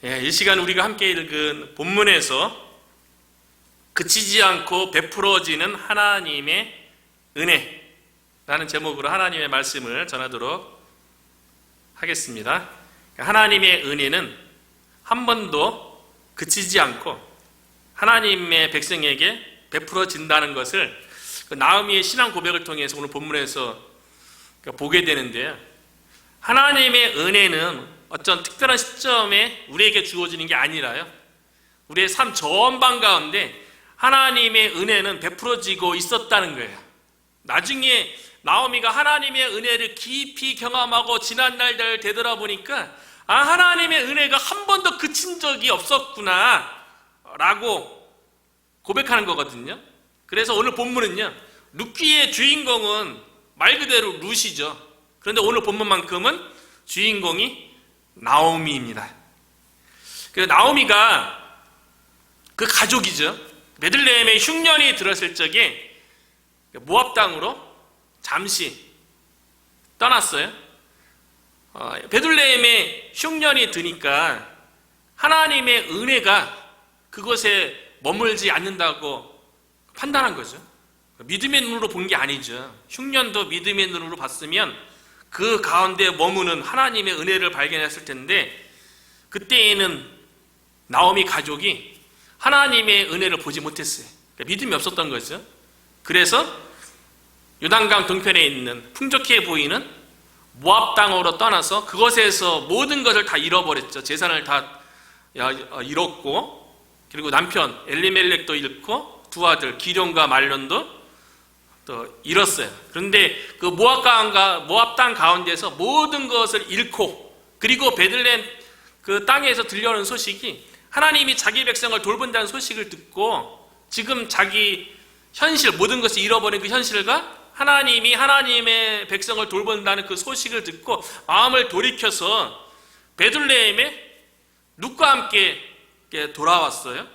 이 시간 우리가 함께 읽은 본문에서 그치지 않고 베풀어지는 하나님의 은혜라는 제목으로 하나님의 말씀을 전하도록 하겠습니다. 하나님의 은혜는 한 번도 그치지 않고 하나님의 백성에게 베풀어진다는 것을 나오미의 신앙 고백을 통해서 오늘 본문에서 보게 되는데요. 하나님의 은혜는 어떤 특별한 시점에 우리에게 주어지는 게 아니라요, 우리의 삶 전반 가운데 하나님의 은혜는 베풀어지고 있었다는 거예요. 나중에 나오미가 하나님의 은혜를 깊이 경험하고 지난 날들 되돌아보니까 하나님의 은혜가 한 번도 그친 적이 없었구나 라고 고백하는 거거든요. 그래서 오늘 본문은요, 룻기의 주인공은 말 그대로 룻이죠. 그런데 오늘 본문만큼은 주인공이 나오미입니다. 나오미가 그 가족이죠. 베들레헴에 흉년이 들었을 적에 모압 땅으로 잠시 떠났어요. 베들레헴에 흉년이 드니까 하나님의 은혜가 그곳에 머물지 않는다고 판단한 거죠. 믿음의 눈으로 본 게 아니죠. 흉년도 믿음의 눈으로 봤으면 그 가운데 머무는 하나님의 은혜를 발견했을 텐데, 그때에는 나오미 가족이 하나님의 은혜를 보지 못했어요. 그러니까 믿음이 없었던 거죠. 그래서 요단강 동편에 있는 풍족해 보이는 모압 땅으로 떠나서 그것에서 모든 것을 다 잃어버렸죠. 재산을 다 잃었고, 그리고 남편 엘리멜렉도 잃고 두 아들 기럯과 말론도 또 잃었어요. 그런데 그 모압 땅 가운데서 모든 것을 잃고, 그리고 베들레헴 그 땅에서 들려오는 소식이 하나님이 자기 백성을 돌본다는 소식을 듣고, 지금 자기 현실, 모든 것을 잃어버린 그 현실과 하나님이 하나님의 백성을 돌본다는 그 소식을 듣고 마음을 돌이켜서 베들레헴에 룻과 함께 돌아왔어요.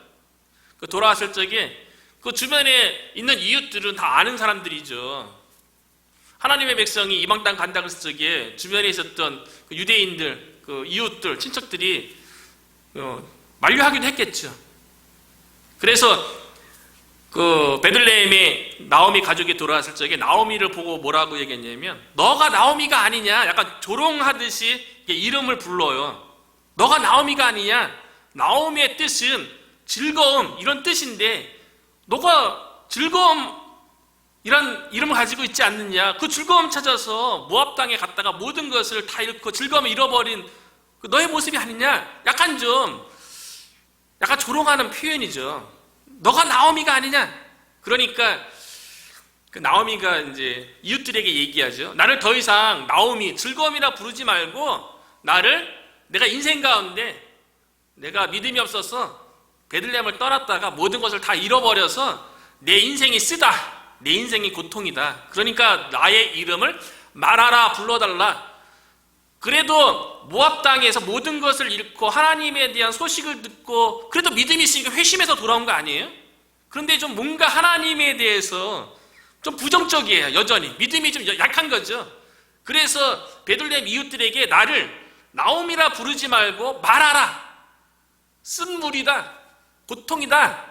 돌아왔을 적에 그 주변에 있는 이웃들은 다 아는 사람들이죠. 하나님의 백성이 이방 땅 간다 그랬을 적에 주변에 있었던 그 유대인들, 그 이웃들, 친척들이 만류하기도 했겠죠. 그래서 그 베들레헴에 나오미 가족이 돌아왔을 적에 나오미를 보고 뭐라고 얘기했냐면, 너가 나오미가 아니냐, 약간 조롱하듯이 이름을 불러요. 너가 나오미가 아니냐, 나오미의 뜻은 즐거움 이런 뜻인데 너가 즐거움 이란 이름을 가지고 있지 않느냐, 그 즐거움 찾아서 모압 땅에 갔다가 모든 것을 다 잃고 즐거움을 잃어버린 그 너의 모습이 아니냐, 약간 조롱하는 표현이죠. 너가 나오미가 아니냐. 그러니까 그 나오미가 이제 이웃들에게 얘기하죠. 나를 더 이상 나오미, 즐거움이라 부르지 말고 내가 인생 가운데 내가 믿음이 없어서 베들레헴을 떠났다가 모든 것을 다 잃어버려서 내 인생이 쓰다, 내 인생이 고통이다. 그러니까 나의 이름을 말하라, 불러달라. 그래도 모압 땅에서 모든 것을 잃고 하나님에 대한 소식을 듣고 그래도 믿음이 있으니까 회심해서 돌아온 거 아니에요? 그런데 좀 뭔가 하나님에 대해서 좀 부정적이에요. 여전히 믿음이 좀 약한 거죠. 그래서 베들레헴 이웃들에게 나를 나오미라 부르지 말고 말하라, 쓴물이다, 고통이다,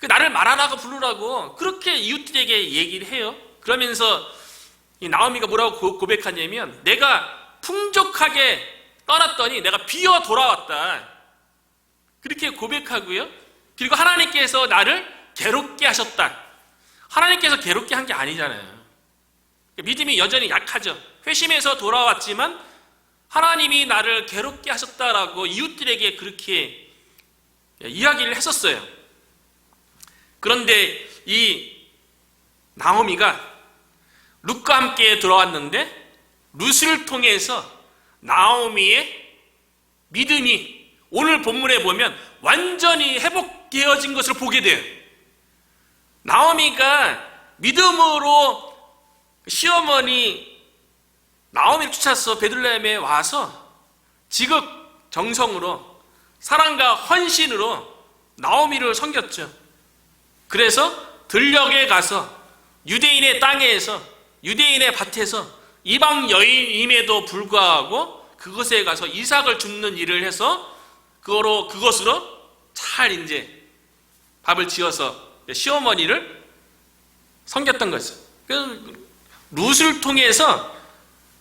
나를 말하라고 부르라고 그렇게 이웃들에게 얘기를 해요. 그러면서 이 나오미가 뭐라고 고백하냐면, 내가 풍족하게 떠났더니 내가 비어 돌아왔다, 그렇게 고백하고요. 그리고 하나님께서 나를 괴롭게 하셨다. 하나님께서 괴롭게 한 게 아니잖아요. 믿음이 여전히 약하죠. 회심해서 돌아왔지만 하나님이 나를 괴롭게 하셨다라고 이웃들에게 그렇게 이야기를 했었어요. 그런데 이 나오미가 룻과 함께 돌아왔는데 룻을 통해서 나오미의 믿음이 오늘 본문에 보면 완전히 회복되어진 것을 보게 돼요. 나오미가 믿음으로 시어머니 나오미를 쫓아서 베들레헴에 와서 지극정성으로 사랑과 헌신으로 나오미를 섬겼죠. 그래서 들녘에 가서 유대인의 땅에서, 유대인의 밭에서 이방 여인임에도 불구하고 그것에 가서 이삭을 줍는 일을 해서 그것으로 잘 이제 밥을 지어서 시어머니를 섬겼던 거죠. 룻을 통해서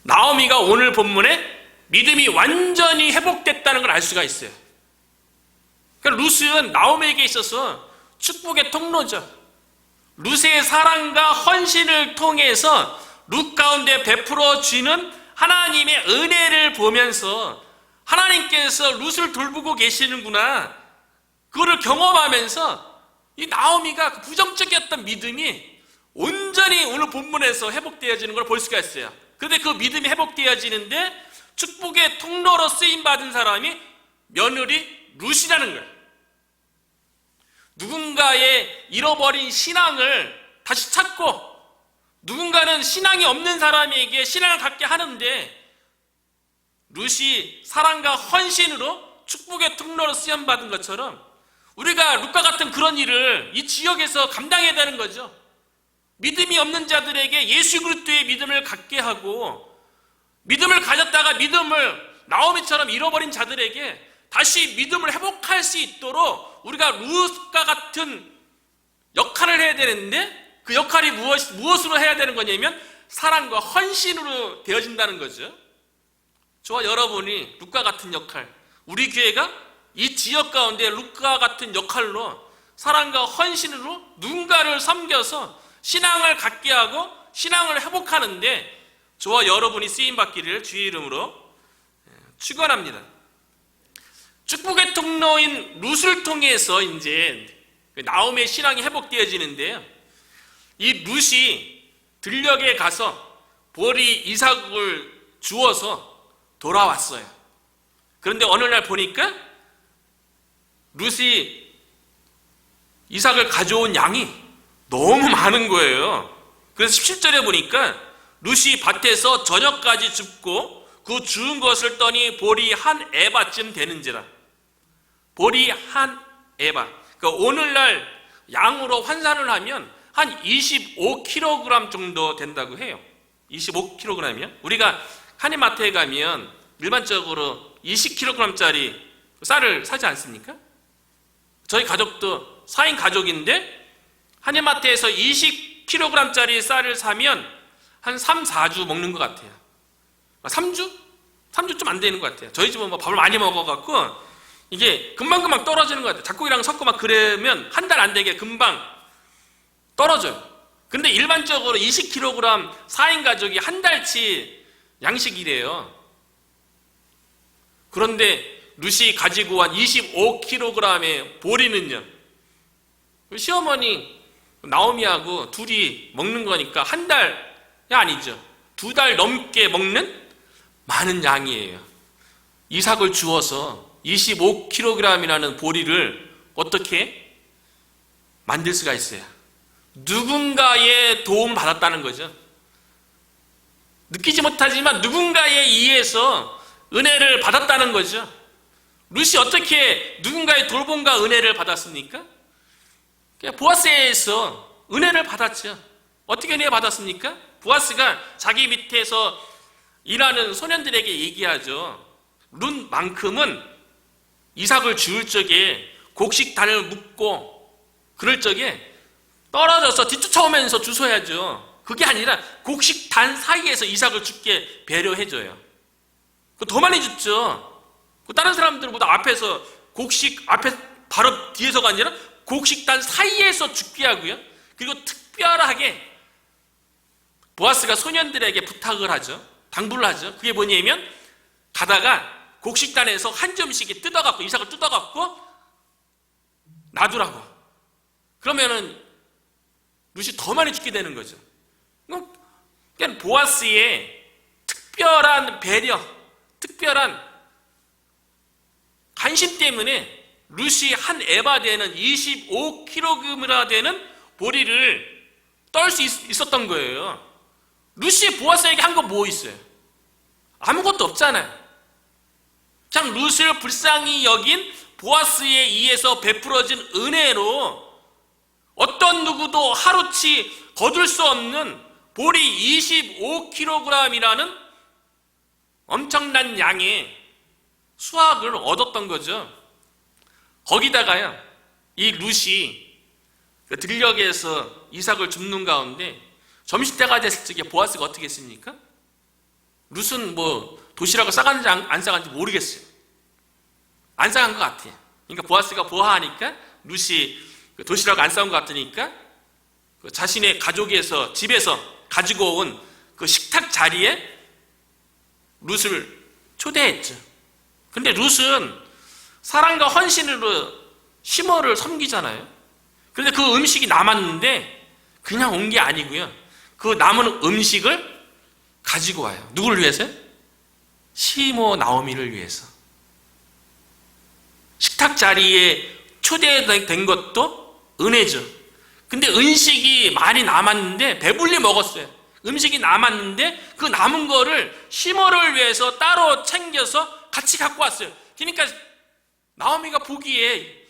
나오미가 오늘 본문에 믿음이 완전히 회복됐다는 걸 알 수가 있어요. 그러니까 룻은 나오미에게 있어서 축복의 통로죠. 룻의 사랑과 헌신을 통해서 룻 가운데 베풀어지는 하나님의 은혜를 보면서 하나님께서 룻을 돌보고 계시는구나, 그거를 경험하면서 이 나오미가 그 부정적이었던 믿음이 온전히 오늘 본문에서 회복되어지는 걸 볼 수가 있어요. 그런데 그 믿음이 회복되어지는데 축복의 통로로 쓰임받은 사람이 며느리 룻이라는 거예요. 누군가의 잃어버린 신앙을 다시 찾고, 누군가는 신앙이 없는 사람에게 신앙을 갖게 하는데 룻이 사랑과 헌신으로 축복의 통로로 쓰임받은 것처럼 우리가 룻과 같은 그런 일을 이 지역에서 감당해야 되는 거죠. 믿음이 없는 자들에게 예수 그리스도의 믿음을 갖게 하고, 믿음을 가졌다가 믿음을 나오미처럼 잃어버린 자들에게 다시 믿음을 회복할 수 있도록 우리가 룻과 같은 역할을 해야 되는데, 그 역할이 무엇으로 해야 되는 거냐면 사랑과 헌신으로 되어진다는 거죠. 저와 여러분이 룻과 같은 역할, 우리 교회가 이 지역 가운데 룻과 같은 역할로 사랑과 헌신으로 누군가를 섬겨서 신앙을 갖게 하고 신앙을 회복하는데 저와 여러분이 쓰임받기를 주의 이름으로 축원합니다. 축복의 통로인 룻을 통해서 이제 나오미의 신앙이 회복되어지는데요, 이 룻이 들녘에 가서 보리 이삭을 주어서 돌아왔어요. 그런데 어느 날 보니까 룻이 이삭을 가져온 양이 너무 많은 거예요. 그래서 17절에 보니까 룻이 밭에서 저녁까지 줍고 그 주운 것을 떠니 보리 한 에바쯤 되는지라. 보리 한 에바. 그러니까 오늘날 양으로 환산을 하면 한 25kg 정도 된다고 해요. 25kg이면 우리가 한인마트에 가면 일반적으로 20kg짜리 쌀을 사지 않습니까? 저희 가족도 4인 가족인데 한인마트에서 20kg짜리 쌀을 사면 한 3, 4주 먹는 것 같아요. 3주? 3주 좀 안 되는 것 같아요. 저희 집은 뭐 밥을 많이 먹어갖고 이게 금방금방 떨어지는 것 같아요. 작곡이랑 섞고 막 그러면 한 달 안 되게 금방 떨어져요. 근데 일반적으로 20kg 4인 가족이 한 달치 양식이래요. 그런데 룻이 가지고 온 25kg의 보리는요, 시어머니 나오미하고 둘이 먹는 거니까 한 달이 아니죠. 2달 넘게 먹는 많은 양이에요. 이삭을 주어서 25kg이라는 보리를 어떻게 만들 수가 있어요? 누군가의 도움 받았다는 거죠. 느끼지 못하지만 누군가에 의해서 은혜를 받았다는 거죠. 룻이 어떻게 누군가의 돌봄과 은혜를 받았습니까? 보아스에서 은혜를 받았죠. 어떻게 은혜 받았습니까? 보아스가 자기 밑에서 일하는 소년들에게 얘기하죠. 룻만큼은 이삭을 주울 적에 곡식단을 묶고 그럴 적에 떨어져서 뒤쫓아오면서 주워야죠. 그게 아니라 곡식단 사이에서 이삭을 죽게 배려해줘요. 더 많이 줬죠. 다른 사람들보다 앞에서 곡식 앞에 바로 뒤에서가 아니라 곡식단 사이에서 죽게 하고요. 그리고 특별하게 보아스가 소년들에게 부탁을 하죠. 당부를 하죠. 그게 뭐냐면 가다가 곡식단에서 한 점씩 뜯어갖고 이삭을 뜯어갖고 놔두라고. 그러면은 룻이 더 많이 죽게 되는 거죠. 그러니까 보아스의 특별한 배려, 특별한 관심 때문에 룻이 한 에바 되는 25kg이나 되는 보리를 떨 수 있었던 거예요. 룻이 보아스에게 한 거 뭐 있어요? 아무것도 없잖아요. 그냥 룻을 불쌍히 여긴 보아스에 의해서 베풀어진 은혜로 어떤 누구도 하루치 거둘 수 없는 보리 25kg이라는 엄청난 양의 수확을 얻었던 거죠. 거기다가요, 이 룻이 그 들녘에서 이삭을 줍는 가운데 점심때가 됐을 적에 보아스가 어떻게 했습니까? 룻은 뭐 도시락을 싸갔는지 안 싸갔는지 모르겠어요. 안 싸간 것 같아요. 그러니까 보아스가 보아하니까 룻이 도시락을 안 싸온 것 같으니까 자신의 가족에서 집에서 가지고 온 그 식탁 자리에 룻을 초대했죠. 근데 룻은 사랑과 헌신으로 시므를 섬기잖아요. 그런데 그 음식이 남았는데 그냥 온 게 아니고요, 그 남은 음식을 가지고 와요. 누구를 위해서요? 시므 나오미를 위해서. 식탁 자리에 초대된 것도 은혜죠. 근데 음식이 많이 남았는데 배불리 먹었어요. 음식이 남았는데 그 남은 거를 시므를 위해서 따로 챙겨서 같이 갖고 왔어요. 그러니까 나오미가 보기에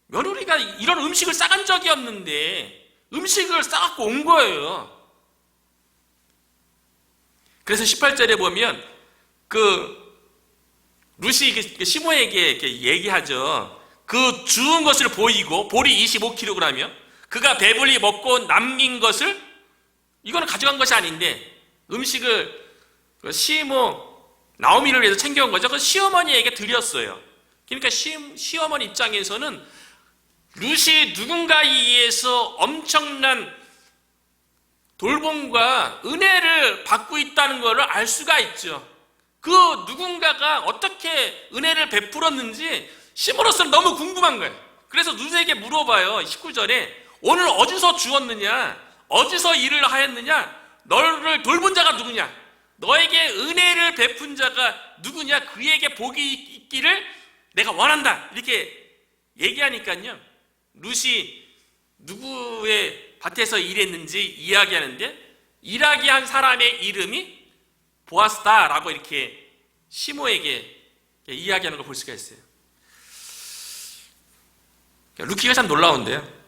며느리가 이런 음식을 싸간 적이 없는데 음식을 싸갖고 온 거예요. 그래서 18절에 보면 그 룻이 시므에게 이렇게 얘기하죠. 그 주운 것을 보이고 볼이 25kg이며 그가 배불리 먹고 남긴 것을, 이거는 가져간 것이 아닌데 음식을 시므 나오미를 위해서 챙겨온 거죠. 그 시어머니에게 드렸어요. 그러니까 시어머니 입장에서는 룻이 누군가에 의해서 엄청난 돌봄과 은혜를 받고 있다는 것을 알 수가 있죠. 그 누군가가 어떻게 은혜를 베풀었는지 시므로서는 너무 궁금한 거예요. 그래서 룻에게 물어봐요. 19절에 오늘 어디서 주었느냐? 어디서 일을 하였느냐? 너를 돌본 자가 누구냐? 너에게 은혜를 베푼 자가 누구냐? 그에게 복이 있기를 내가 원한다. 이렇게 얘기하니까요, 룻이 누구의 밭에서 일했는지 이야기하는데 일하게 한 사람의 이름이 보아스다라고 이렇게 시므에게 이야기하는 걸 볼 수가 있어요. 룻기가 참 놀라운데요,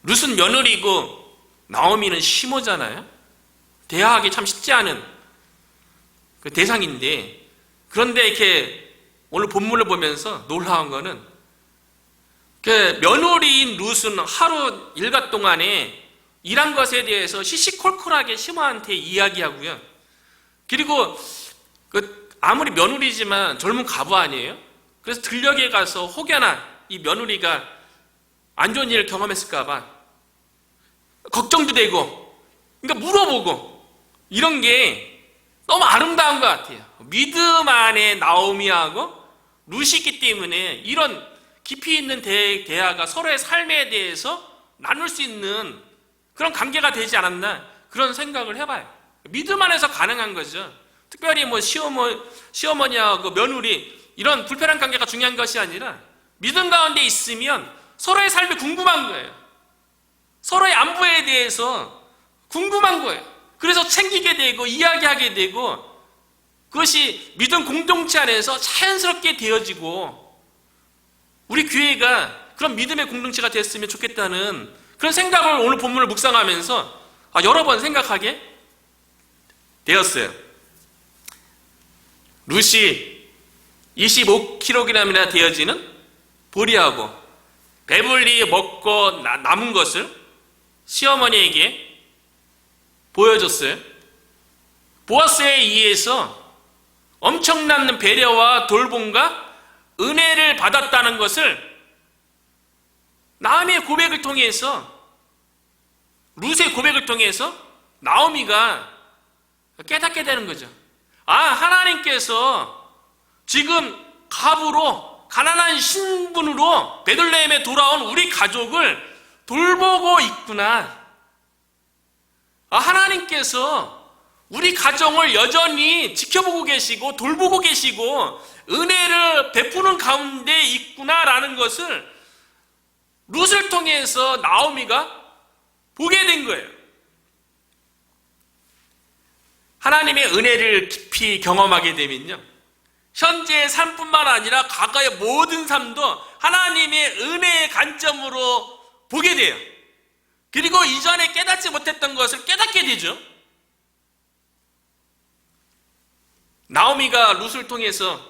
룻은 며느리고 나오미는 시므잖아요. 대화하기 참 쉽지 않은 그 대상인데, 그런데 이렇게 오늘 본문을 보면서 놀라운 거는 그 며느리인 룻은 하루 일과 동안에 일한 것에 대해서 시시콜콜하게 시므한테 이야기하고요. 그리고 아무리 며느리지만 젊은 과부 아니에요? 그래서 들녘에 가서 혹여나 이 며느리가 안 좋은 일을 경험했을까봐 걱정도 되고, 그러니까 물어보고, 이런 게 너무 아름다운 것 같아요. 믿음 안에 나오미하고 룻이 있기 때문에 이런 깊이 있는 대화가 서로의 삶에 대해서 나눌 수 있는 그런 관계가 되지 않았나, 그런 생각을 해봐요. 믿음 안에서 가능한 거죠. 특별히 뭐 시어머니하고 며느리 이런 불편한 관계가 중요한 것이 아니라 믿음 가운데 있으면 서로의 삶이 궁금한 거예요. 서로의 안부에 대해서 궁금한 거예요. 그래서 챙기게 되고 이야기하게 되고, 그것이 믿음 공동체 안에서 자연스럽게 되어지고, 우리 교회가 그런 믿음의 공동체가 됐으면 좋겠다는 그런 생각을 오늘 본문을 묵상하면서 여러 번 생각하게 되었어요. 룻이 25kg이나 되어지는 보리하고 배불리 먹고 남은 것을 시어머니에게 보여줬어요. 보아스에 의해서 엄청난 배려와 돌봄과 은혜를 받았다는 것을 나오미의 고백을 통해서, 룻의 고백을 통해서 나오미가 깨닫게 되는 거죠. 하나님께서 지금 갑으로 가난한 신분으로 베들레헴에 돌아온 우리 가족을 돌보고 있구나. 하나님께서 우리 가정을 여전히 지켜보고 계시고 돌보고 계시고 은혜를 베푸는 가운데 있구나라는 것을 룻을 통해서 나오미가 보게 된 거예요. 하나님의 은혜를 깊이 경험하게 되면요, 현재의 삶뿐만 아니라 과거의 모든 삶도 하나님의 은혜의 관점으로 보게 돼요. 그리고 이전에 깨닫지 못했던 것을 깨닫게 되죠. 나오미가 룻을 통해서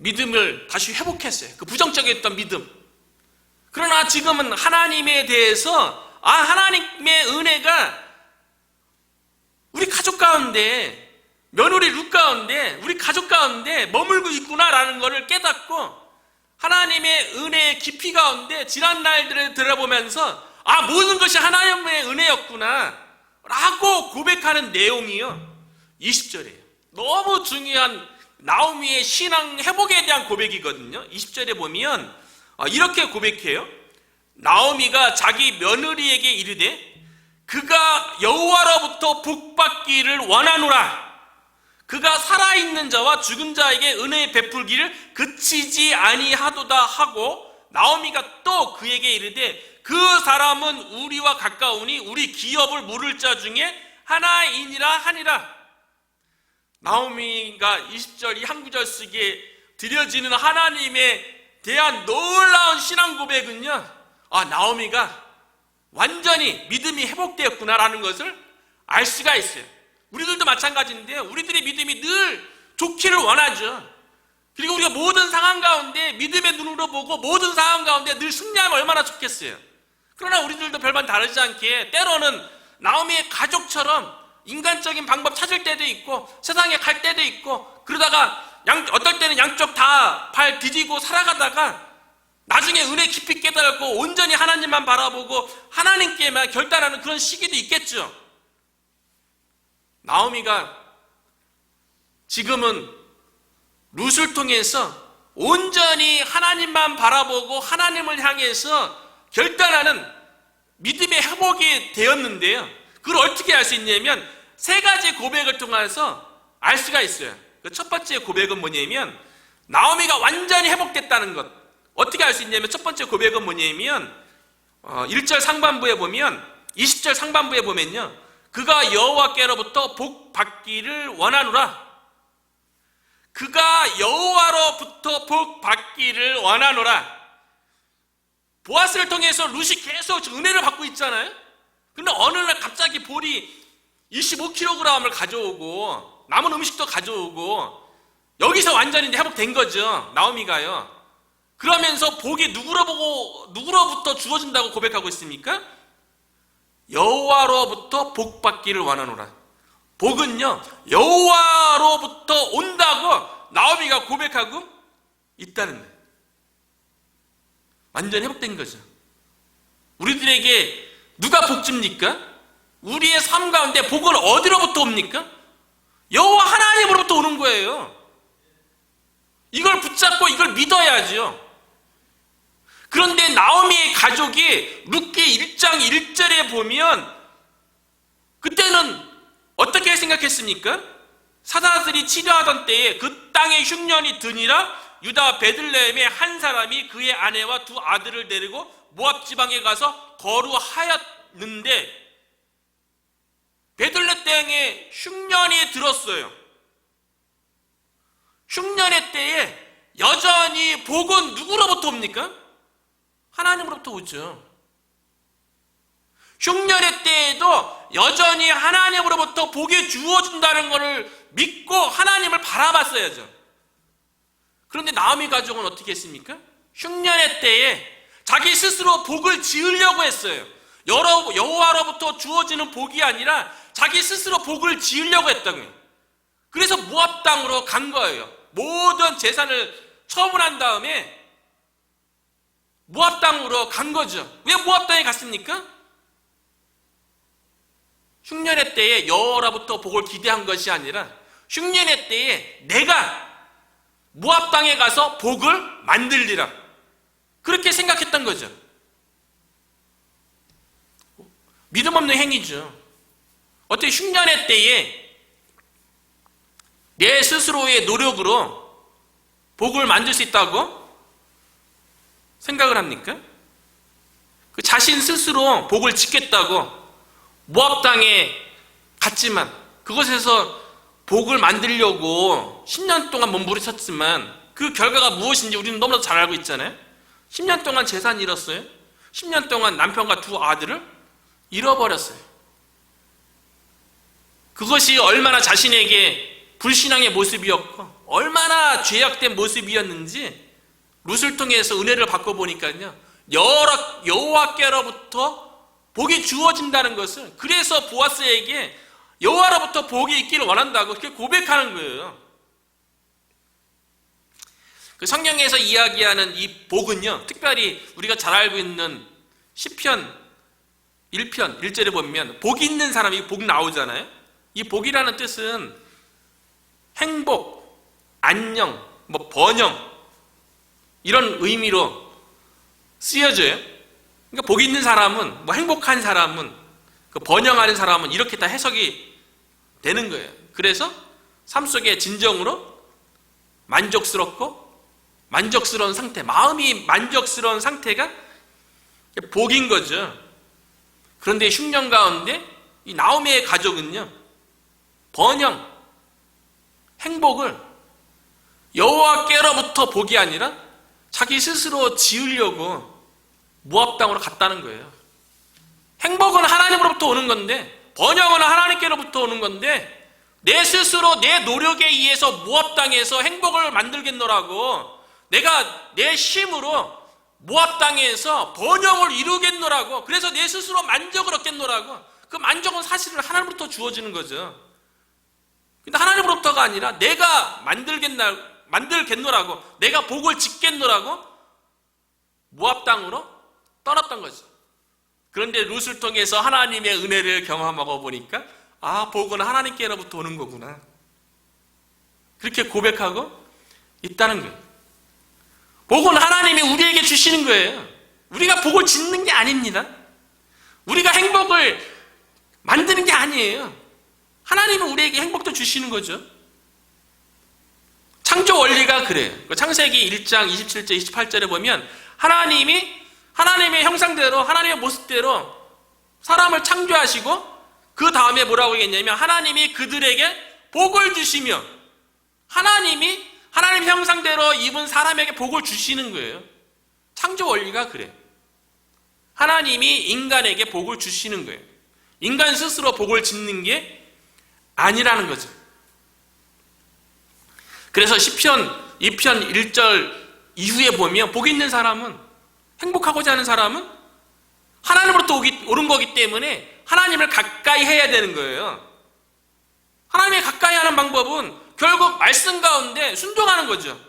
믿음을 다시 회복했어요. 그 부정적이었던 믿음. 그러나 지금은 하나님에 대해서 하나님의 은혜가 우리 가족 가운데, 며느리 룻 가운데, 우리 가족 가운데 머물고 있구나라는 것을 깨닫고 하나님의 은혜의 깊이 가운데 지난 날들을 들어보면서 모든 것이 하나님의 은혜였구나 라고 고백하는 내용이요 20절이에요. 너무 중요한 나오미의 신앙 회복에 대한 고백이거든요. 20절에 보면 이렇게 고백해요. 나오미가 자기 며느리에게 이르되 그가 여호와로부터 복받기를 원하노라. 그가 살아있는 자와 죽은 자에게 은혜 베풀기를 그치지 아니하도다 하고 나오미가 또 그에게 이르되 그 사람은 우리와 가까우니 우리 기업을 물을 자 중에 하나이니라 하니라. 나오미가 20절 이 한 구절 속에 드려지는 하나님에 대한 놀라운 신앙 고백은요, 나오미가 완전히 믿음이 회복되었구나라는 것을 알 수가 있어요. 우리들도 마찬가지인데 우리들의 믿음이 늘 좋기를 원하죠. 그리고 우리가 모든 상황 가운데 믿음의 눈으로 보고 모든 상황 가운데 늘 승리하면 얼마나 좋겠어요. 그러나 우리들도 별반 다르지 않게 때로는 나오미의 가족처럼 인간적인 방법 찾을 때도 있고 세상에 갈 때도 있고 그러다가 어떨 때는 양쪽 다 발 디디고 살아가다가 나중에 은혜 깊이 깨달고 온전히 하나님만 바라보고 하나님께만 결단하는 그런 시기도 있겠죠. 나오미가 지금은 룻을 통해서 온전히 하나님만 바라보고 하나님을 향해서 결단하는 믿음의 회복이 되었는데요. 그걸 어떻게 알 수 있냐면 세 가지 고백을 통해서 알 수가 있어요. 그 첫 번째 고백은 뭐냐면 나오미가 완전히 회복됐다는 것. 어떻게 알 수 있냐면 첫 번째 고백은 뭐냐면 1절 상반부에 보면 20절 상반부에 보면요. 그가 여호와께로부터 복 받기를 원하노라. 그가 여호와로부터 복 받기를 원하노라. 보아스를 통해서 룻이 계속 은혜를 받고 있잖아요. 근데 어느 날 갑자기 볼이 25kg을 가져오고 남은 음식도 가져오고 여기서 완전히 회복된 거죠. 나오미가요. 그러면서 복이 누구로부터 주어진다고 고백하고 있습니까? 여호와로부터 복 받기를 원하노라. 복은요 여호와로부터 온다고 나오미가 고백하고 있다는 거예요. 완전 회복된 거죠. 우리들에게 누가 복 줍니까? 우리의 삶 가운데 복은 어디로부터 옵니까? 여호와 하나님으로부터 오는 거예요. 이걸 붙잡고 이걸 믿어야죠. 그런데 나오미의 가족이 룻기 1장 1절에 보면 그때는 어떻게 생각했습니까? 사자들이 치료하던 때에 그 땅에 흉년이 드니라 유다 베들레헴의 한 사람이 그의 아내와 두 아들을 데리고 모압 지방에 가서 거루하였는데 베들레헴 땅에 흉년이 들었어요. 흉년의 때에 여전히 복은 누구로부터 옵니까? 하나님으로부터 오죠. 흉년의 때에도 여전히 하나님으로부터 복이 주어진다는 것을 믿고 하나님을 바라봤어야죠. 그런데 나오미 가족은 어떻게 했습니까? 흉년의 때에 자기 스스로 복을 지으려고 했어요. 여호와로부터 주어지는 복이 아니라 자기 스스로 복을 지으려고 했다고요. 그래서 모압 땅으로 간 거예요. 모든 재산을 처분한 다음에 모압 땅으로 간 거죠. 왜 모압 땅에 갔습니까? 흉년의 때에 여호와로부터 복을 기대한 것이 아니라 흉년의 때에 내가 모압 땅에 가서 복을 만들리라. 그렇게 생각했던 거죠. 믿음 없는 행위죠. 어떻게 흉년의 때에 내 스스로의 노력으로 복을 만들 수 있다고 생각을 합니까? 그 자신 스스로 복을 짓겠다고 모압 땅에 갔지만 그곳에서 복을 만들려고 10년 동안 몸부림쳤지만 그 결과가 무엇인지 우리는 너무나도 잘 알고 있잖아요. 10년 동안 재산 잃었어요. 10년 동안 남편과 두 아들을 잃어버렸어요. 그것이 얼마나 자신에게 불신앙의 모습이었고 얼마나 죄악된 모습이었는지 룻을 통해서 은혜를 받고 보니까요, 여호와께로부터 복이 주어진다는 것을, 그래서 보아스에게 여호와로부터 복이 있기를 원한다고 그렇게 고백하는 거예요. 그 성경에서 이야기하는 이 복은요, 특별히 우리가 잘 알고 있는 시편 1편 1절에 보면 복이 있는 사람이 복 나오잖아요. 이 복이라는 뜻은 행복, 안녕, 번영 이런 의미로 쓰여져요. 그러니까 복이 있는 사람은, 행복한 사람은, 번영하는 사람은 이렇게 다 해석이 되는 거예요. 그래서 삶 속에 진정으로 만족스러운 상태, 마음이 만족스러운 상태가 복인 거죠. 그런데 흉년 가운데 이 나오미의 가족은요, 번영, 행복을 여호와께로부터 복이 아니라 자기 스스로 지으려고 모압 땅으로 갔다는 거예요. 행복은 하나님으로부터 오는 건데, 번영은 하나님께로부터 오는 건데, 내 스스로 내 노력에 의해서 모압 땅에서 행복을 만들겠노라고, 내가 내 힘으로 모압 땅에서 번영을 이루겠노라고, 그래서 내 스스로 만족을 얻겠노라고, 그 만족은 사실은 하나님으로부터 주어지는 거죠. 근데 하나님으로부터가 아니라 내가 만들겠노라고, 내가 복을 짓겠노라고 모압 땅으로 떠났던 거죠. 그런데 룻을 통해서 하나님의 은혜를 경험하고 보니까, 복은 하나님께로부터 오는 거구나, 그렇게 고백하고 있다는 거예요. 복은 하나님이 우리에게 주시는 거예요. 우리가 복을 짓는 게 아닙니다. 우리가 행복을 만드는 게 아니에요. 하나님은 우리에게 행복도 주시는 거죠. 창조 원리가 그래요. 창세기 1장 27절 28절에 보면 하나님의 형상대로, 하나님의 모습대로 사람을 창조하시고, 그 다음에 뭐라고 얘기했냐면, 하나님이 그들에게 복을 주시며, 하나님 형상대로 입은 사람에게 복을 주시는 거예요. 창조 원리가 그래. 하나님이 인간에게 복을 주시는 거예요. 인간 스스로 복을 짓는 게 아니라는 거죠. 그래서 시편 2편 1절 이후에 보면, 복 있는 사람은, 행복하고자 하는 사람은 하나님으로부터 오는 거기 때문에 하나님을 가까이 해야 되는 거예요. 하나님을 가까이 하는 방법은 결국 말씀 가운데 순종하는 거죠.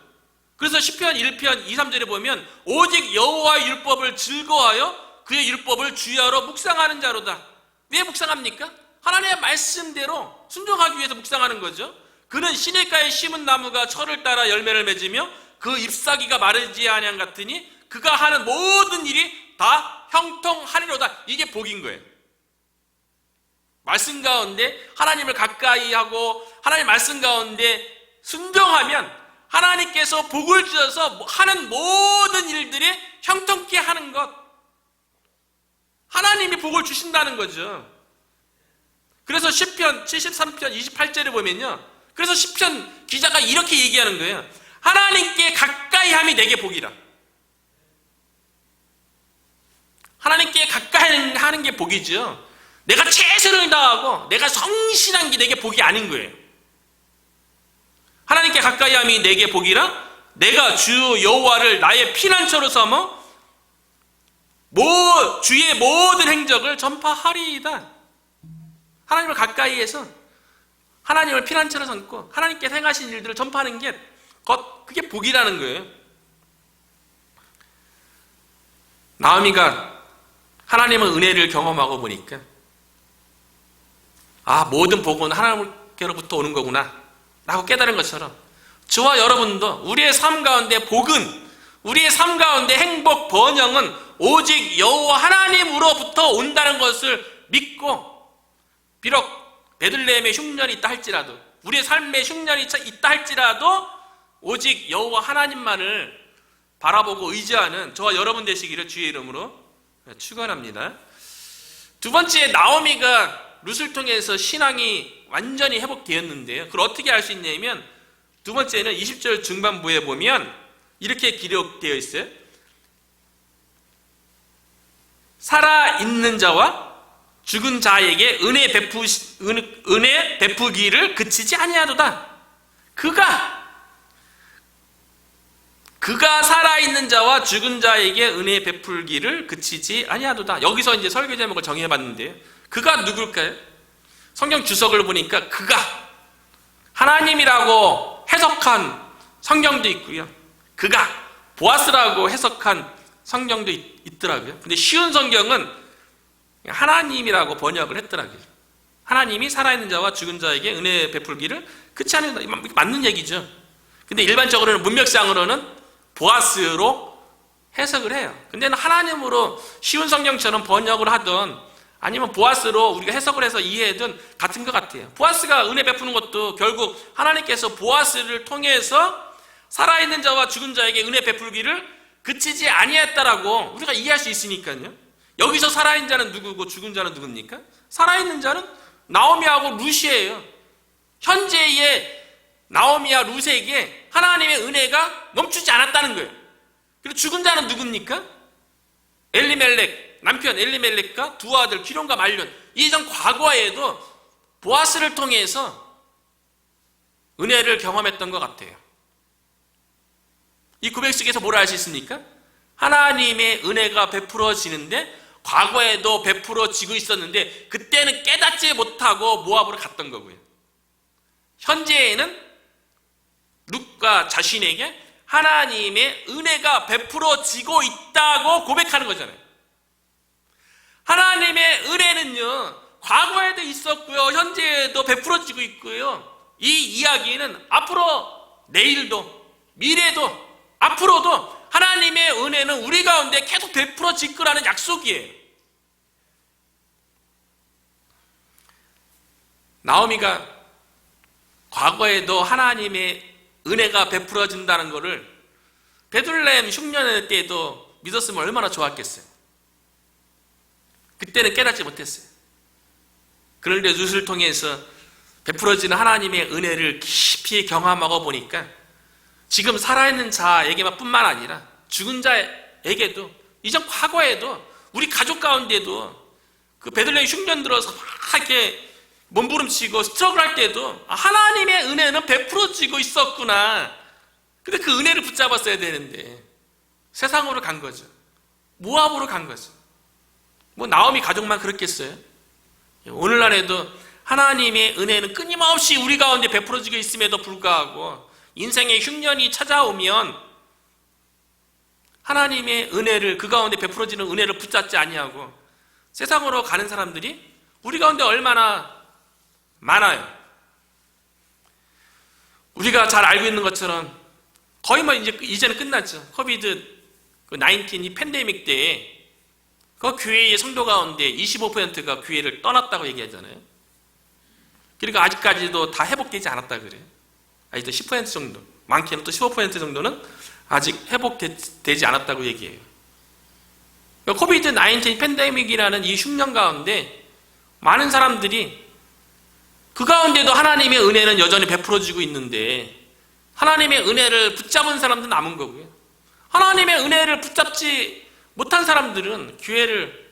그래서 시편 1편 2, 3절에 보면, 오직 여호와의 율법을 즐거워하여 그의 율법을 주야로 묵상하는 자로다. 왜 묵상합니까? 하나님의 말씀대로 순종하기 위해서 묵상하는 거죠. 그는 시냇가에 심은 나무가 철을 따라 열매를 맺으며 그 잎사귀가 마르지 아니함 같으니 그가 하는 모든 일이 다 형통하리로다. 이게 복인 거예요. 말씀 가운데 하나님을 가까이 하고 하나님 말씀 가운데 순종하면 하나님께서 복을 주셔서 하는 모든 일들이 형통케 하는 것, 하나님이 복을 주신다는 거죠. 그래서 시편 73편 28절에 보면요, 그래서 시편 기자가 이렇게 얘기하는 거예요. 하나님께 가까이 함이 내게 복이라. 하나님께 가까이 하는 게 복이죠. 내가 최선을 다하고 내가 성실한 게 내게 복이 아닌 거예요. 하나님께 가까이 함이 내게 복이라. 내가 주 여호와를 나의 피난처로 삼어 주의 모든 행적을 전파하리이다. 하나님을 가까이 해서 하나님을 피난처로 삼고 하나님께서 행하신 일들을 전파하는 게 그게 복이라는 거예요. 나오미가 하나님의 은혜를 경험하고 보니까 모든 복은 하나님께로부터 오는 거구나 라고 깨달은 것처럼, 저와 여러분도 우리의 삶 가운데 복은, 우리의 삶 가운데 행복, 번영은 오직 여호와 하나님으로부터 온다는 것을 믿고, 비록 베들레헴의 흉년이 있다 할지라도, 우리의 삶에 흉년이 있다 할지라도 오직 여호와 하나님만을 바라보고 의지하는 저와 여러분 되시기를 주의 이름으로 축원합니다. 두 번째, 나오미가 룻을 통해서 신앙이 완전히 회복되었는데요. 그걸 어떻게 알 수 있냐면, 두 번째는 20절 중반부에 보면 이렇게 기록되어 있어요. 살아있는 자와 죽은 자에게 은혜 베푸기를 그치지 아니하도다. 그가 살아있는 자와 죽은 자에게 은혜 베풀기를 그치지 아니하도다. 여기서 이제 설교 제목을 정해봤는데요. 그가 누굴까요? 성경 주석을 보니까 그가 하나님이라고 해석한 성경도 있고요. 그가 보아스라고 해석한 성경도 있더라고요. 근데 쉬운 성경은 하나님이라고 번역을 했더라고요. 하나님이 살아있는 자와 죽은 자에게 은혜 베풀기를 그치 않는다. 맞는 얘기죠. 근데 일반적으로는 문맥상으로는 보아스로 해석을 해요. 근데 하나님으로 쉬운 성경처럼 번역을 하든 아니면 보아스로 우리가 해석을 해서 이해하든 같은 것 같아요. 보아스가 은혜 베푸는 것도 결국 하나님께서 보아스를 통해서 살아있는 자와 죽은 자에게 은혜 베풀기를 그치지 아니했다라고 우리가 이해할 수 있으니까요. 여기서 살아있는 자는 누구고 죽은 자는 누굽니까? 살아있는 자는 나오미하고 룻이에요. 현재의 나오미와 룻에게 하나님의 은혜가 멈추지 않았다는 거예요. 그리고 죽은 자는 누굽니까? 엘리멜렉, 남편 엘리멜렉과 두 아들 기론과 말론. 이전 과거에도 보아스를 통해서 은혜를 경험했던 것 같아요. 이 고백 속에서 뭘 알 수 있습니까? 하나님의 은혜가 베풀어지는데 과거에도 베풀어지고 있었는데 그때는 깨닫지 못하고 모압으로 갔던 거고요. 현재에는 룻과 자신에게 하나님의 은혜가 베풀어지고 있다고 고백하는 거잖아요. 하나님의 은혜는요, 과거에도 있었고요, 현재에도 베풀어지고 있고요. 이 이야기는 앞으로 내일도 미래도 앞으로도 하나님의 은혜는 우리 가운데 계속 베풀어질 거라는 약속이에요. 나오미가 과거에도 하나님의 은혜가 베풀어진다는 것을 베들레헴 흉년 때에도 믿었으면 얼마나 좋았겠어요. 그때는 깨닫지 못했어요. 그런데 룻을 통해서 베풀어지는 하나님의 은혜를 깊이 경험하고 보니까 지금 살아있는 자에게만 뿐만 아니라 죽은 자에게도 이전 과거에도 우리 가족 가운데도 그 베들레헴 흉년 들어서 막 이렇게 몸부림치고 스트러글할 때도 하나님의 은혜는 베풀어지고 있었구나. 근데 그 은혜를 붙잡았어야 되는데 세상으로 간 거죠. 모압으로 간 거죠. 뭐 나오미 가족만 그렇겠어요? 오늘날에도 하나님의 은혜는 끊임없이 우리 가운데 베풀어지고 있음에도 불구하고 인생의 흉년이 찾아오면 하나님의 은혜를 그 가운데 베풀어지는 은혜를 붙잡지 아니하고 세상으로 가는 사람들이 우리 가운데 얼마나 많아요. 우리가 잘 알고 있는 것처럼 거의 뭐 이제는 끝났죠. 코비드 19 이 팬데믹 때에 그 교회의 성도 가운데 25%가 교회를 떠났다고 얘기하잖아요. 그러니까 아직까지도 다 회복되지 않았다 그래요. 아직도 10% 정도, 많게는 또 15% 정도는 아직 회복되지 않았다고 얘기해요. 코비드 19 팬데믹이라는 이 흉년 가운데 많은 사람들이 그 가운데도 하나님의 은혜는 여전히 베풀어지고 있는데 하나님의 은혜를 붙잡은 사람도 남은 거고요. 하나님의 은혜를 붙잡지 못한 사람들은 교회를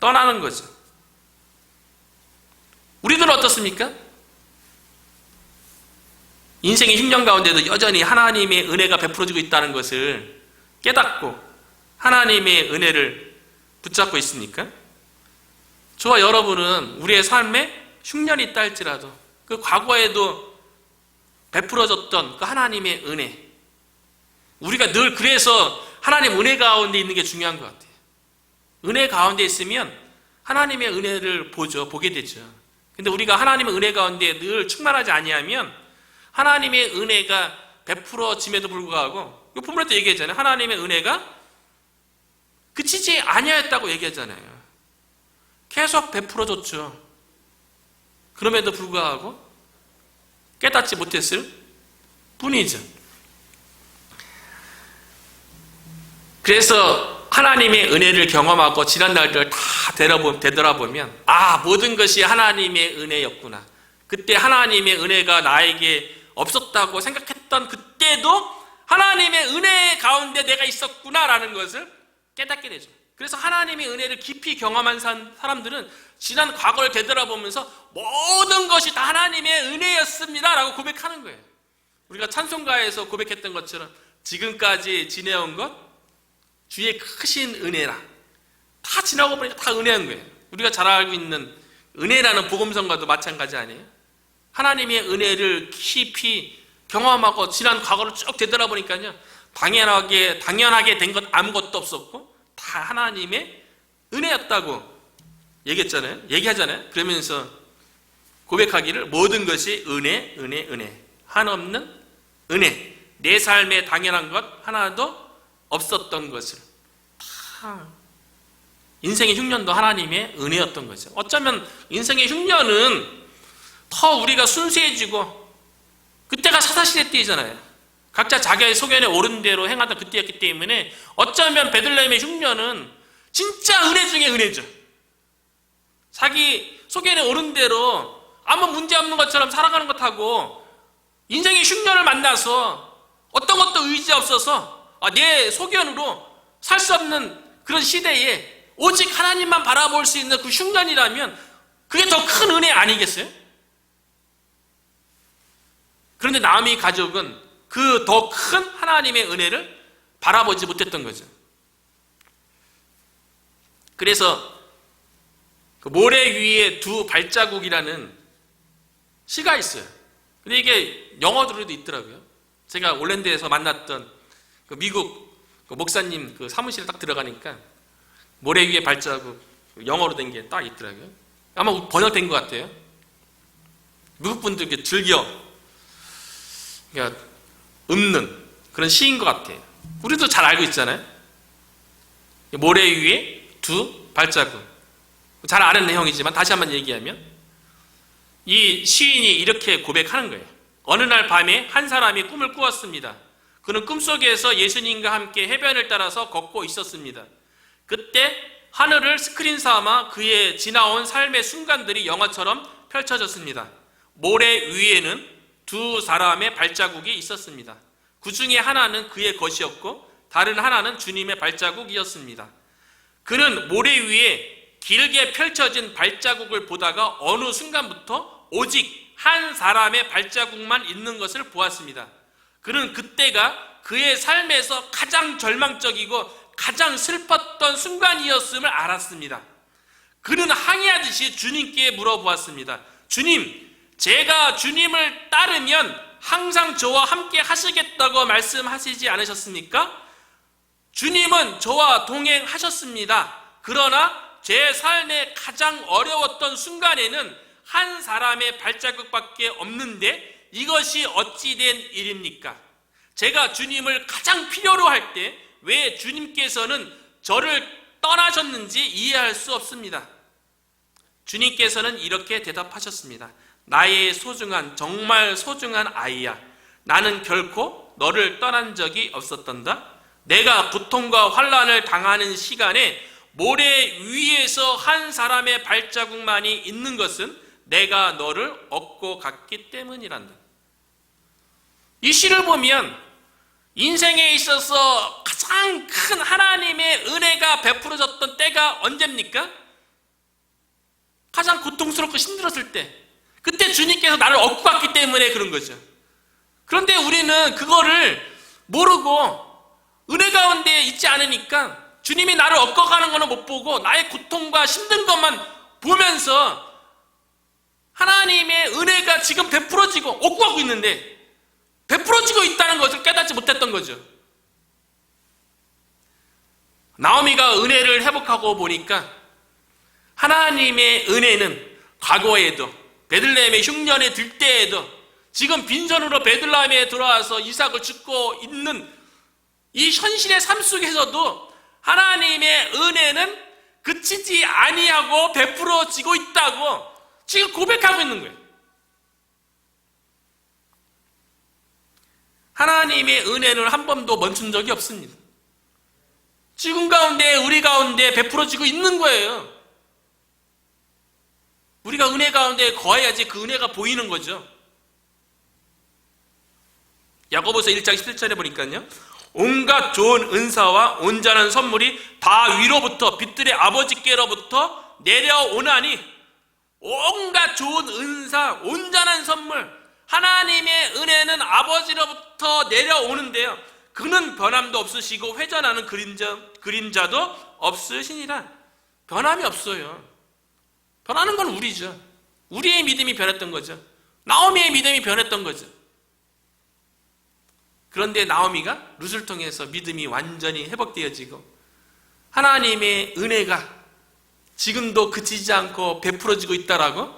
떠나는 거죠. 우리들은 어떻습니까? 인생의 흉년 가운데도 여전히 하나님의 은혜가 베풀어지고 있다는 것을 깨닫고 하나님의 은혜를 붙잡고 있습니까? 저와 여러분은 우리의 삶에 흉년이 있다 할지라도 그 과거에도 베풀어졌던 그 하나님의 은혜, 우리가 늘 그래서 하나님 은혜 가운데 있는 게 중요한 것 같아요. 은혜 가운데 있으면 하나님의 은혜를 보게 되죠. 근데 우리가 하나님의 은혜 가운데 늘 충만하지 아니하면 하나님의 은혜가 베풀어짐에도 불구하고 본문에도 얘기했잖아요. 하나님의 은혜가 그치지 아니하였다고 얘기하잖아요. 계속 베풀어줬죠. 그럼에도 불구하고 깨닫지 못했을 뿐이죠. 그래서 하나님의 은혜를 경험하고 지난 날들을 다 되돌아보면 모든 것이 하나님의 은혜였구나. 그때 하나님의 은혜가 나에게 없었다고 생각했던 그때도 하나님의 은혜 가운데 내가 있었구나라는 것을 깨닫게 되죠. 그래서 하나님의 은혜를 깊이 경험한 사람들은 지난 과거를 되돌아보면서 모든 것이 다 하나님의 은혜였습니다 라고 고백하는 거예요. 우리가 찬송가에서 고백했던 것처럼 지금까지 지내온 것 주의 크신 은혜라. 다 지나고 보니까 다 은혜한 거예요. 우리가 잘 알고 있는 은혜라는 복음성과도 마찬가지 아니에요? 하나님의 은혜를 깊이 경험하고 지난 과거를 쭉 되돌아보니까요, 당연하게 된 것 아무것도 없었고 다 하나님의 은혜였다고 얘기하잖아요. 그러면서 고백하기를 모든 것이 은혜, 은혜, 은혜, 한없는 은혜, 내 삶에 당연한 것 하나도 없었던 것을 다 인생의 흉년도 하나님의 은혜였던 거죠. 어쩌면 인생의 흉년은 더 우리가 순수해지고 그때가 사사시대 때이잖아요. 각자 자기의 소견에 옳은 대로 행하던 그때였기 때문에 어쩌면 베들레헴의 흉년은 진짜 은혜 중에 은혜죠. 자기 소견에 옳은 대로 아무 문제 없는 것처럼 살아가는 것하고 인생의 흉년을 만나서 어떤 것도 의지 없어서 내 소견으로 살 수 없는 그런 시대에 오직 하나님만 바라볼 수 있는 그 흉년이라면 그게 더 큰 은혜 아니겠어요? 그런데 나오미 가족은 그 더 큰 하나님의 은혜를 바라보지 못했던 거죠. 그래서 그 모래 위에 두 발자국이라는 시가 있어요. 근데 이게 영어로도 있더라고요. 제가 올랜드에서 만났던 그 미국 그 목사님 그 사무실에 딱 들어가니까 모래 위에 발자국 영어로 된 게 딱 있더라고요. 아마 번역된 것 같아요. 미국 분들 즐겨 그러니까 읊는 그런 시인 것 같아요. 우리도 잘 알고 있잖아요. 모래 위에 두 발자국. 잘 아는 내용이지만 다시 한번 얘기하면 이 시인이 이렇게 고백하는 거예요. 어느 날 밤에 한 사람이 꿈을 꾸었습니다. 그는 꿈속에서 예수님과 함께 해변을 따라서 걷고 있었습니다. 그때 하늘을 스크린 삼아 그의 지나온 삶의 순간들이 영화처럼 펼쳐졌습니다. 모래 위에는 두 사람의 발자국이 있었습니다. 그 중에 하나는 그의 것이었고 다른 하나는 주님의 발자국이었습니다. 그는 모래 위에 길게 펼쳐진 발자국을 보다가 어느 순간부터 오직 한 사람의 발자국만 있는 것을 보았습니다. 그는 그때가 그의 삶에서 가장 절망적이고 가장 슬펐던 순간이었음을 알았습니다. 그는 항의하듯이 주님께 물어보았습니다. 주님, 제가 주님을 따르면 항상 저와 함께 하시겠다고 말씀하시지 않으셨습니까? 주님은 저와 동행하셨습니다. 그러나 제 삶에 가장 어려웠던 순간에는 한 사람의 발자국밖에 없는데 이것이 어찌 된 일입니까? 제가 주님을 가장 필요로 할 때 왜 주님께서는 저를 떠나셨는지 이해할 수 없습니다. 주님께서는 이렇게 대답하셨습니다. 나의 소중한, 정말 소중한 아이야. 나는 결코 너를 떠난 적이 없었단다. 내가 고통과 환난을 당하는 시간에 모래 위에서 한 사람의 발자국만이 있는 것은 내가 너를 얻고 갔기 때문이란다. 이 시를 보면 인생에 있어서 가장 큰 하나님의 은혜가 베풀어졌던 때가 언제입니까? 가장 고통스럽고 힘들었을 때. 그때 주님께서 나를 얻고 갔기 때문에 그런 거죠. 그런데 우리는 그거를 모르고 은혜 가운데 있지 않으니까 주님이 나를 얻고 가는 거는 못 보고 나의 고통과 힘든 것만 보면서 하나님의 은혜가 지금 베풀어지고 얻고 가고 있는데 베풀어지고 있다는 것을 깨닫지 못했던 거죠. 나오미가 은혜를 회복하고 보니까 하나님의 은혜는 과거에도 베들레헴의 흉년에 들 때에도 지금 빈손으로 베들레헴에 들어와서 이삭을 죽고 있는 이 현실의 삶 속에서도 하나님의 은혜는 그치지 아니하고 베풀어지고 있다고 지금 고백하고 있는 거예요. 하나님의 은혜는 한 번도 멈춘 적이 없습니다. 지금 가운데 우리 가운데 베풀어지고 있는 거예요. 우리가 은혜 가운데 거해야지 그 은혜가 보이는 거죠. 야고보서 1장 17절에 보니까요. 온갖 좋은 은사와 온전한 선물이 다 위로부터 빛들의 아버지께로부터 내려오나니, 온갖 좋은 은사, 온전한 선물, 하나님의 은혜는 아버지로부터 내려오는데요, 그는 변함도 없으시고 회전하는 그림자도 없으시니라. 변함이 없어요. 변하는 건 우리죠. 우리의 믿음이 변했던 거죠. 나오미의 믿음이 변했던 거죠. 그런데 나오미가 룻을 통해서 믿음이 완전히 회복되어지고 하나님의 은혜가 지금도 그치지 않고 베풀어지고 있다라고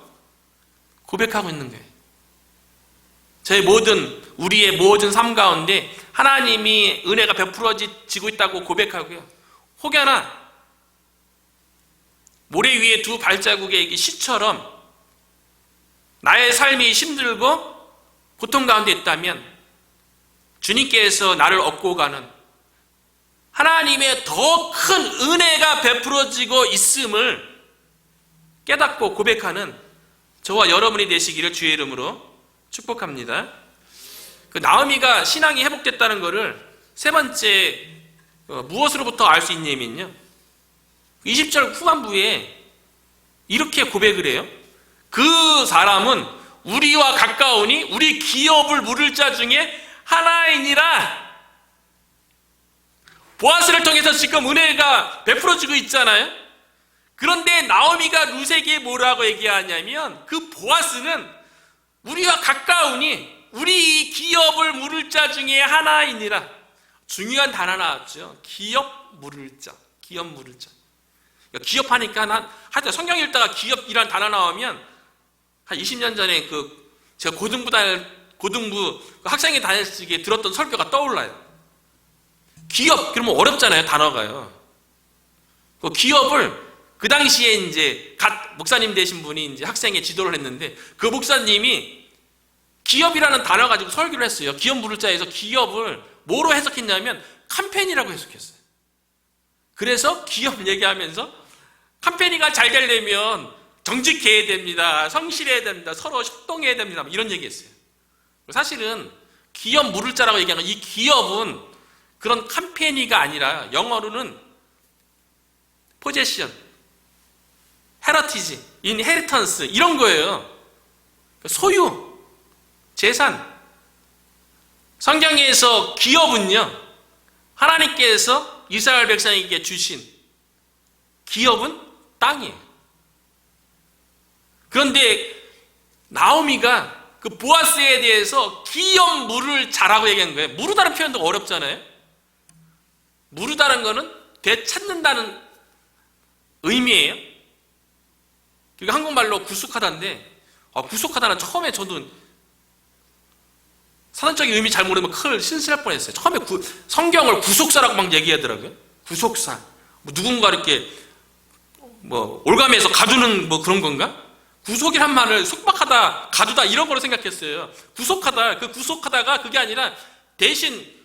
고백하고 있는 거예요. 우리의 모든 삶 가운데 하나님이 은혜가 베풀어지고 있다고 고백하고요, 혹여나 모래 위에 두 발자국의 시처럼 나의 삶이 힘들고 고통 가운데 있다면 주님께서 나를 얻고 가는 하나님의 더 큰 은혜가 베풀어지고 있음을 깨닫고 고백하는 저와 여러분이 되시기를 주의 이름으로 축복합니다. 그 나오미가 신앙이 회복됐다는 것을 세 번째 무엇으로부터 알 수 있냐면요, 20절 후반부에 이렇게 고백을 해요. 그 사람은 우리와 가까우니 우리 기업을 물을 자 중에 하나이니라. 보아스를 통해서 지금 은혜가 베풀어지고 있잖아요. 그런데 나오미가 룻에게 뭐라고 얘기하냐면, 그 보아스는 우리와 가까우니 우리 기업을 물을 자 중에 하나이니라. 중요한 단어 나왔죠. 기업 물을 자. 기업 물을 자. 기업하니까 하여튼 성경 읽다가 기업이라는 단어 나오면 한 20년 전에 제가 고등부 학생이 다녔을 때 들었던 설교가 떠올라요. 기업 그러면 어렵잖아요, 단어가요. 그 기업을 그 당시에 이제 갓 목사님 되신 분이 이제 학생의 지도를 했는데, 그 목사님이 기업이라는 단어 가지고 설교를 했어요. 기업 물을 자에서 기업을 뭐로 해석했냐면 컴퍼니라고 해석했어요. 그래서 기업 얘기하면서 컴퍼니가 잘 되려면 정직해야 됩니다, 성실해야 됩니다, 서로 협동해야 됩니다, 이런 얘기했어요. 사실은 기업 물을 자라고 얘기하는 이 기업은 그런 컴퍼니가 아니라 영어로는 포제션, 헤러티지, 인헤리턴스 이런 거예요. 소유, 재산. 성경에서 기업은요, 하나님께서 이스라엘 백성에게 주신 기업은 땅이에요. 그런데 나오미가 그 보아스에 대해서 기업 물을 자라고 얘기한 거예요. 무르다는 표현도 어렵잖아요. 무르다는 거는 되찾는다는 의미예요. 그게 한국말로 구속하다인데, 구속하다는 처음에 저도 사전적인 의미 잘 모르면 큰일 실수할 뻔했어요. 처음에 성경을 구속사라고 막 얘기하더라고요. 구속사. 누군가 이렇게 올가매에서 가두는 그런 건가? 구속이란 말을 속박하다, 가두다 이런 거로 생각했어요. 구속하다, 그 구속하다가 그게 아니라 대신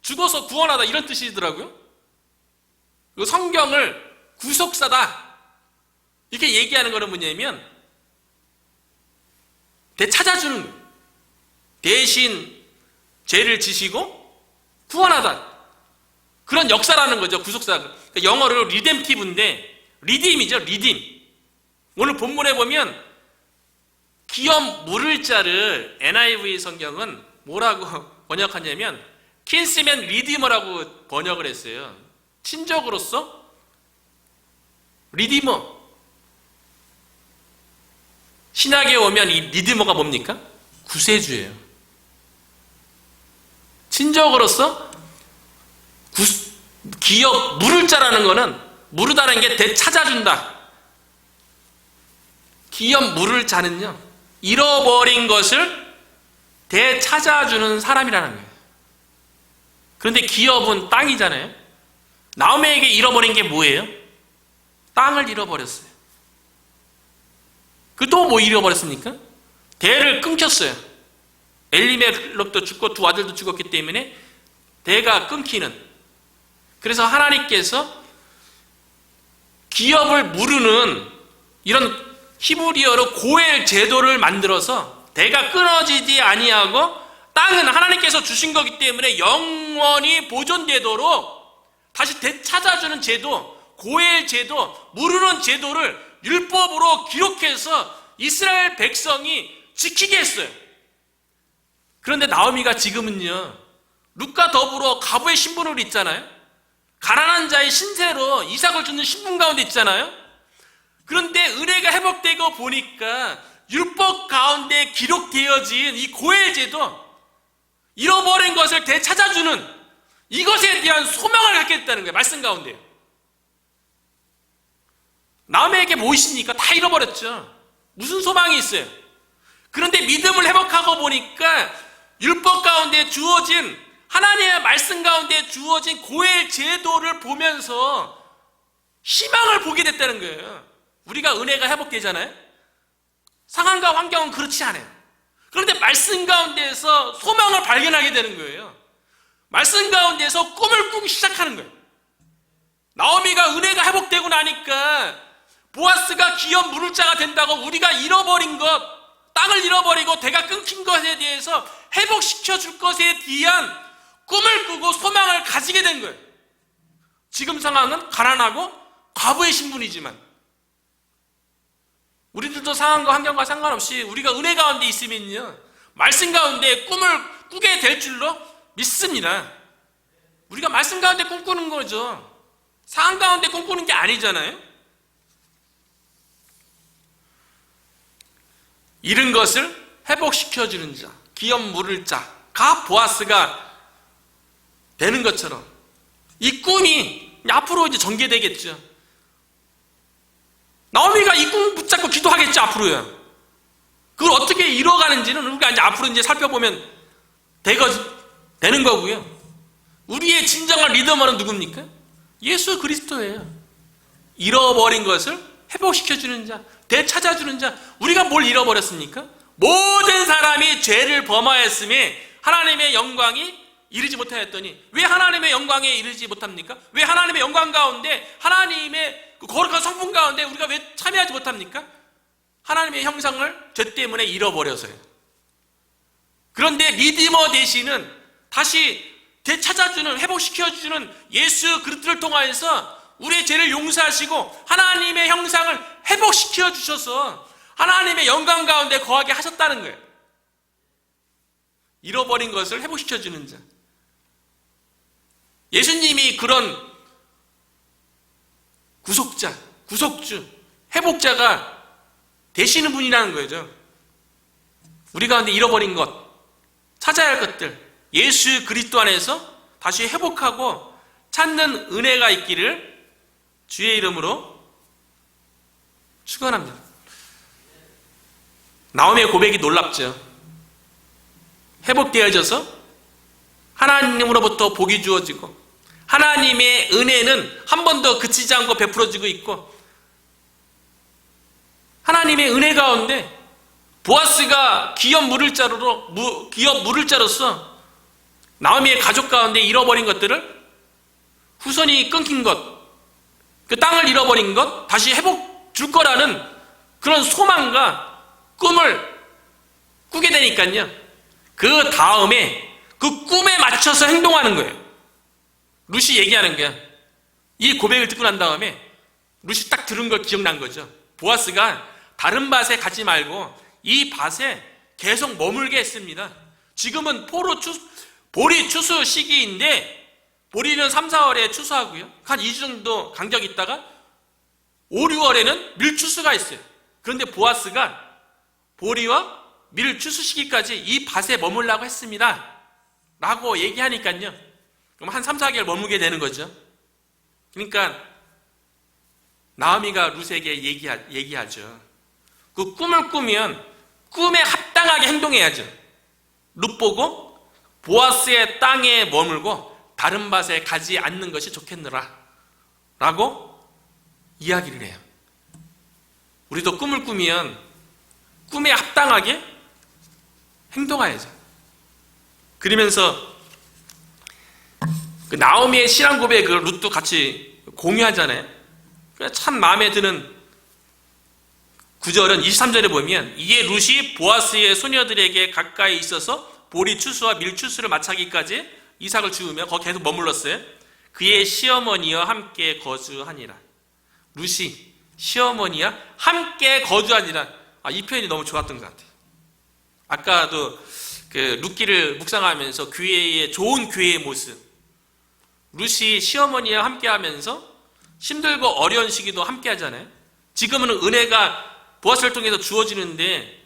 죽어서 구원하다 이런 뜻이더라고요. 그 성경을 구속사다 이렇게 얘기하는 거는 뭐냐면 되찾아주는 거예요. 대신 죄를 지시고 구원하다, 그런 역사라는 거죠. 구속사. 그러니까 영어로 리뎀티브인데 리딤이죠. 리딤. 오늘 본문에 보면 기업 물을 자를 NIV 성경은 뭐라고 번역하냐면 킨스맨 리디머라고 번역을 했어요. 친족으로서 리디머. 신약에 오면 이 리디머가 뭡니까? 구세주예요. 친족으로서 기업 물을 자라는 거는, 무르다는 게 되찾아준다. 기업 물을 자는요, 잃어버린 것을 되찾아주는 사람이라는 거예요. 그런데 기업은 땅이잖아요. 나오미에게 잃어버린 게 뭐예요? 땅을 잃어버렸어요. 그 또 뭐 잃어버렸습니까? 대를 끊겼어요. 엘리멜렉도 죽고 두 아들도 죽었기 때문에 대가 끊기는. 그래서 하나님께서 기업을 무르는 이런 히브리어로 고엘 제도를 만들어서 대가 끊어지지 아니하고 땅은 하나님께서 주신 거기 때문에 영원히 보존되도록 다시 되찾아주는 제도, 고엘 제도, 무르는 제도를 율법으로 기록해서 이스라엘 백성이 지키게 했어요. 그런데 나오미가 지금은요, 룻과 더불어 과부의 신분으로 있잖아요. 가난한 자의 신세로 이삭을 주는 신분 가운데 있잖아요. 그런데 은혜가 회복되고 보니까 율법 가운데 기록되어진 이 고엘 제도, 잃어버린 것을 되찾아주는 이것에 대한 소망을 갖게 됐다는 거예요. 말씀 가운데요. 남에게 뭐 있습니까? 다 잃어버렸죠. 무슨 소망이 있어요? 그런데 믿음을 회복하고 보니까 율법 가운데 주어진, 하나님의 말씀 가운데 주어진 고엘 제도를 보면서 희망을 보게 됐다는 거예요. 우리가 은혜가 회복되잖아요. 상황과 환경은 그렇지 않아요. 그런데 말씀 가운데에서 소망을 발견하게 되는 거예요. 말씀 가운데서 꿈을 꾸기 시작하는 거예요. 나오미가 은혜가 회복되고 나니까 보아스가 기업 물을 자가 된다고 우리가 잃어버린 것, 땅을 잃어버리고 대가 끊긴 것에 대해서 회복시켜 줄 것에 대한 꿈을 꾸고 소망을 가지게 된 거예요. 지금 상황은 가난하고 과부의 신분이지만 우리들도 상황과 환경과 상관없이 우리가 은혜 가운데 있으면요, 말씀 가운데 꿈을 꾸게 될 줄로 믿습니다. 우리가 말씀 가운데 꿈꾸는 거죠. 상황 가운데 꿈꾸는 게 아니잖아요. 잃은 것을 회복시켜주는 자, 기업 물을 자가 보아스가 되는 것처럼 이 꿈이 앞으로 이제 전개되겠죠. 나오미가 이 꿈을 붙잡고 기도하겠죠, 앞으로요. 그걸 어떻게 이뤄가는지는 우리가 이제 앞으로 이제 살펴보면 되는 거고요. 우리의 진정한 리더만은 누굽니까? 예수 그리스도예요. 잃어버린 것을 회복시켜주는 자, 되찾아주는 자. 우리가 뭘 잃어버렸습니까? 모든 사람이 죄를 범하였음에 하나님의 영광이 이르지 못하였더니, 왜 하나님의 영광에 이르지 못합니까? 왜 하나님의 영광 가운데, 하나님의 그 거룩한 성품 가운데 우리가 왜 참여하지 못합니까? 하나님의 형상을 죄 때문에 잃어버려서요. 그런데 리디머 되시는, 다시 되찾아주는, 회복시켜주는 예수 그리스도를 통하여서 우리의 죄를 용서하시고 하나님의 형상을 회복시켜 주셔서 하나님의 영광 가운데 거하게 하셨다는 거예요. 잃어버린 것을 회복시켜 주는 자. 예수님이 그런 구속자, 구속주, 회복자가 되시는 분이라는 거죠. 우리 가운데 잃어버린 것, 찾아야 할 것들, 예수 그리스도 안에서 다시 회복하고 찾는 은혜가 있기를 주의 이름으로 축원합니다. 나오미의 고백이 놀랍죠. 회복되어져서 하나님으로부터 복이 주어지고 하나님의 은혜는 한 번도 그치지 않고 베풀어지고 있고, 하나님의 은혜 가운데 보아스가 기업 물을 자로서 나오미의 가족 가운데 잃어버린 것들을, 후손이 끊긴 것, 그 땅을 잃어버린 것 다시 회복 줄 거라는 그런 소망과 꿈을 꾸게 되니까요, 그 다음에 그 꿈에 맞춰서 행동하는 거예요. 룻이 얘기하는 거야. 이 고백을 듣고 난 다음에 룻이 딱 들은 걸 기억난 거죠. 보아스가 다른 밭에 가지 말고 이 밭에 계속 머물게 했습니다. 지금은 보리 추수 시기인데, 보리는 3, 4월에 추수하고요, 한 2주 정도 간격이 있다가 5, 6월에는 밀추수가 있어요. 그런데 보아스가 보리와 밀 추수 시기까지 이 밭에 머물라고 했습니다 라고 얘기하니까요, 그럼 한 3, 4개월 머물게 되는 거죠. 그러니까 나오미가 룻에게 얘기하죠. 그 꿈을 꾸면 꿈에 합당하게 행동해야죠. 룻 보고 보아스의 땅에 머물고 다른 밭에 가지 않는 것이 좋겠느라 라고 이야기를 해요. 우리도 꿈을 꾸면 꿈에 합당하게 행동해야죠. 그러면서 그 나오미의 신앙 고백을 룻도 같이 공유하잖아요. 참 마음에 드는 구절은 23절에 보면, 이에 룻이 보아스의 소녀들에게 가까이 있어서 보리 추수와 밀 추수를 마치기까지 이삭을 주우며 거기 계속 머물렀어요. 그의 시어머니와 함께 거주하니라. 룻이 시어머니와 함께 거주하니라. 이 표현이 너무 좋았던 것 같아요. 아까도 그 룻기를 묵상하면서 좋은 교회의 모습, 룻이 시어머니와 함께 하면서 힘들고 어려운 시기도 함께 하잖아요. 지금은 은혜가 보아스를 통해서 주어지는데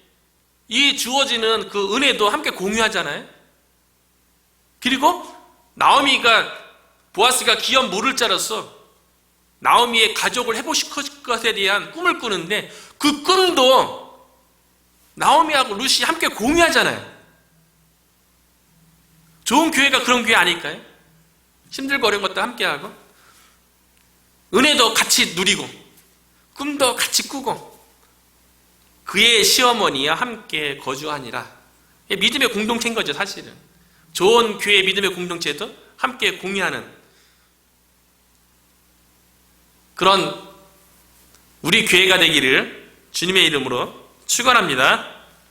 이 주어지는 그 은혜도 함께 공유하잖아요. 그리고 보아스가 기업 모를 자로서 나오미의 가족을 회복시킬 것에 대한 꿈을 꾸는데 그 꿈도 나오미하고 룻이 함께 공유하잖아요. 좋은 교회가 그런 교회 아닐까요? 힘들고 어려운 것도 함께하고 은혜도 같이 누리고 꿈도 같이 꾸고 그의 시어머니와 함께 거주하니라. 믿음의 공동체인 거죠, 사실은. 좋은 교회의 믿음의 공동체도 함께 공유하는 그런 우리 교회가 되기를 주님의 이름으로 축원합니다.